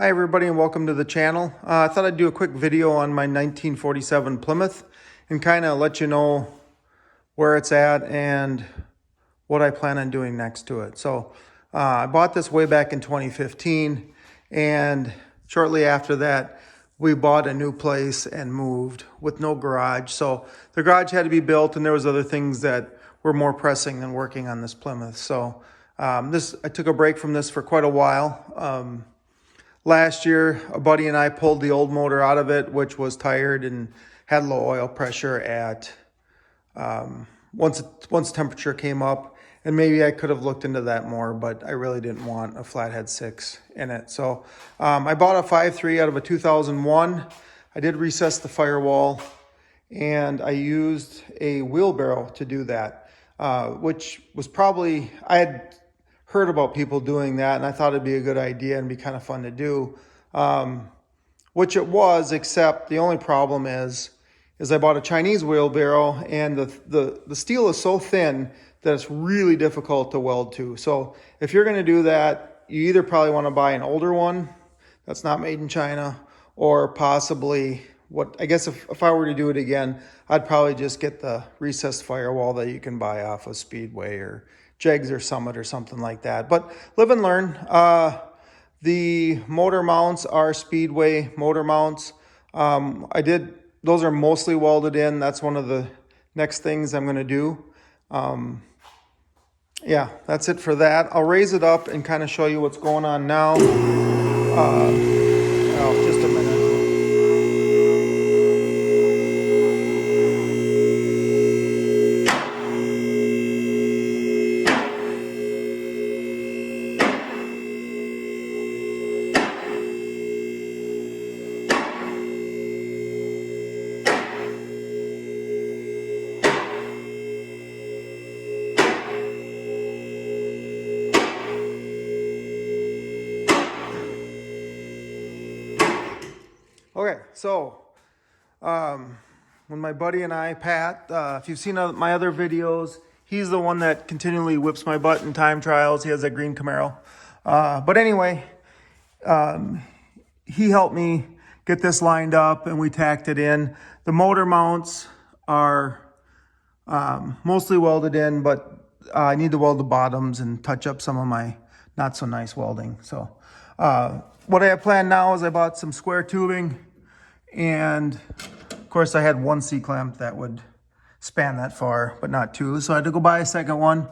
Hi everybody and welcome to the channel. I thought I'd do a quick video on my 1947 Plymouth and kind of let you know where it's at and what I plan on doing next to it. So I bought this way back in 2015, and shortly after that we bought a new place and moved with no garage. So the garage had to be built, and there was other things that were more pressing than working on this Plymouth. So I took a break from this for quite a while. Last year, a buddy and I pulled the old motor out of it, which was tired and had low oil pressure at once temperature came up. And maybe I could have looked into that more, but I really didn't want a flathead 6 in it. So I bought a 5.3 out of a 2001. I did recess the firewall, and I used a wheelbarrow to do that, which was probably, I had heard about people doing that, and I thought it'd be a good idea and be kind of fun to do, which it was, except the only problem is I bought a Chinese wheelbarrow, and the steel is so thin that it's really difficult to weld to. So if you're going to do that, you either probably want to buy an older one that's not made in China, or possibly I guess if I were to do it again, I'd probably just get the recessed firewall that you can buy off of Speedway or Jegs or Summit or something like that. But live and learn. The motor mounts are Speedway motor mounts. Those are mostly welded in. That's one of the next things I'm going to do. Yeah, that's it for that. I'll raise it up and kind of show you what's going on now. Just a minute. Okay, so when my buddy and I, Pat, if you've seen my other videos, he's the one that continually whips my butt in time trials. He has that green Camaro. But anyway, he helped me get this lined up, and we tacked it in. The motor mounts are mostly welded in, but I need to weld the bottoms and touch up some of my not so nice welding. So what I have planned now is I bought some square tubing, and of course I had one C-clamp that would span that far, but not two. So I had to go buy a second one,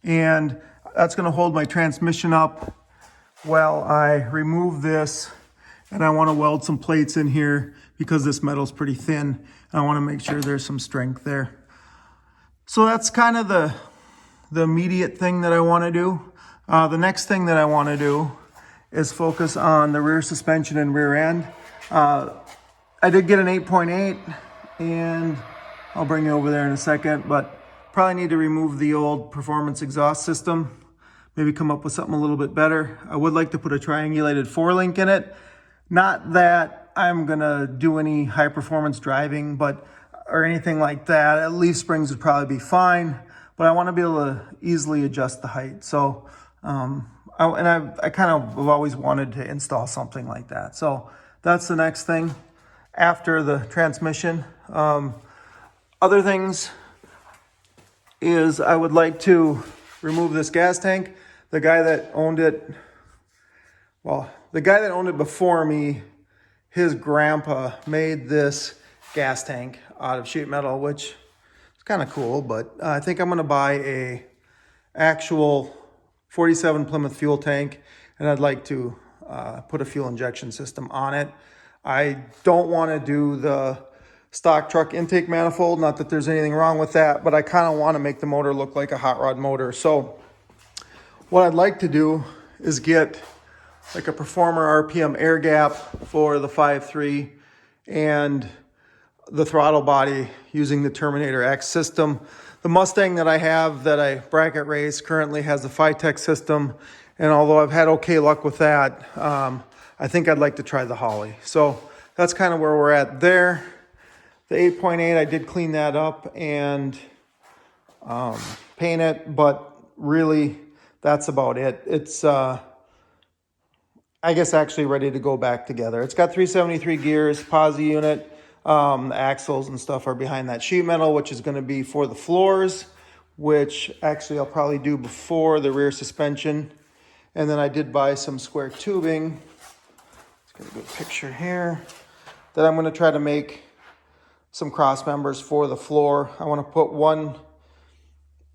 and that's going to hold my transmission up while I remove this. And I want to weld some plates in here because this metal's pretty thin, and I want to make sure there's some strength there. So that's kind of the immediate thing that I want to do. The next thing that I want to do is focus on the rear suspension and rear end. I did get an 8.8, and I'll bring you over there in a second, but probably need to remove the old performance exhaust system, maybe come up with something a little bit better. I would like to put a triangulated 4-link in it. Not that I'm gonna do any high performance driving, or anything like that. Leaf springs would probably be fine, but I want to be able to easily adjust the height. So, I kind of have always wanted to install something like that. So that's the next thing after the transmission. Other things is I would like to remove this gas tank. The guy that owned it before me, his grandpa made this gas tank out of sheet metal, which is kind of cool, but I think I'm going to buy a actual 47 Plymouth fuel tank, and I'd like to put a fuel injection system on it. I don't want to do the stock truck intake manifold, not that there's anything wrong with that, but I kind of want to make the motor look like a hot rod motor. So what I'd like to do is get like a Performer RPM air gap for the 5.3 and the throttle body using the Terminator X system. The Mustang that I have that I bracket race currently has the Phytech system, and although I've had okay luck with that, I think I'd like to try the Holly. So that's kind of where we're at there. The 8.8, I did clean that up and paint it, but really that's about it. It's I guess actually ready to go back together. It's got 373 gears, posi unit. The axles and stuff are behind that sheet metal, which is going to be for the floors, which actually I'll probably do before the rear suspension. And then I did buy some square tubing. Let's get a good picture here. That I'm going to try to make some cross members for the floor. I want to put one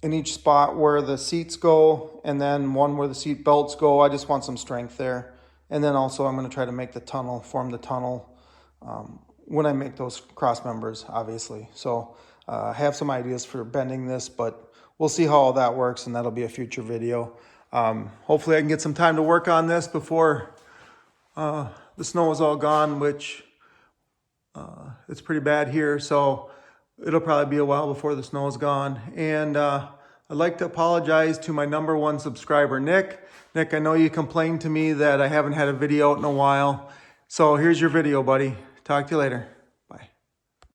in each spot where the seats go, and then one where the seat belts go. I just want some strength there. And then also I'm going to try to make the tunnel, form the tunnel when I make those cross members, obviously. So I have some ideas for bending this, but we'll see how all that works, and that'll be a future video. Hopefully I can get some time to work on this before the snow is all gone, which it's pretty bad here. So it'll probably be a while before the snow is gone. And I'd like to apologize to my #1 subscriber, Nick. Nick, I know you complained to me that I haven't had a video out in a while. So here's your video, buddy. Talk to you later.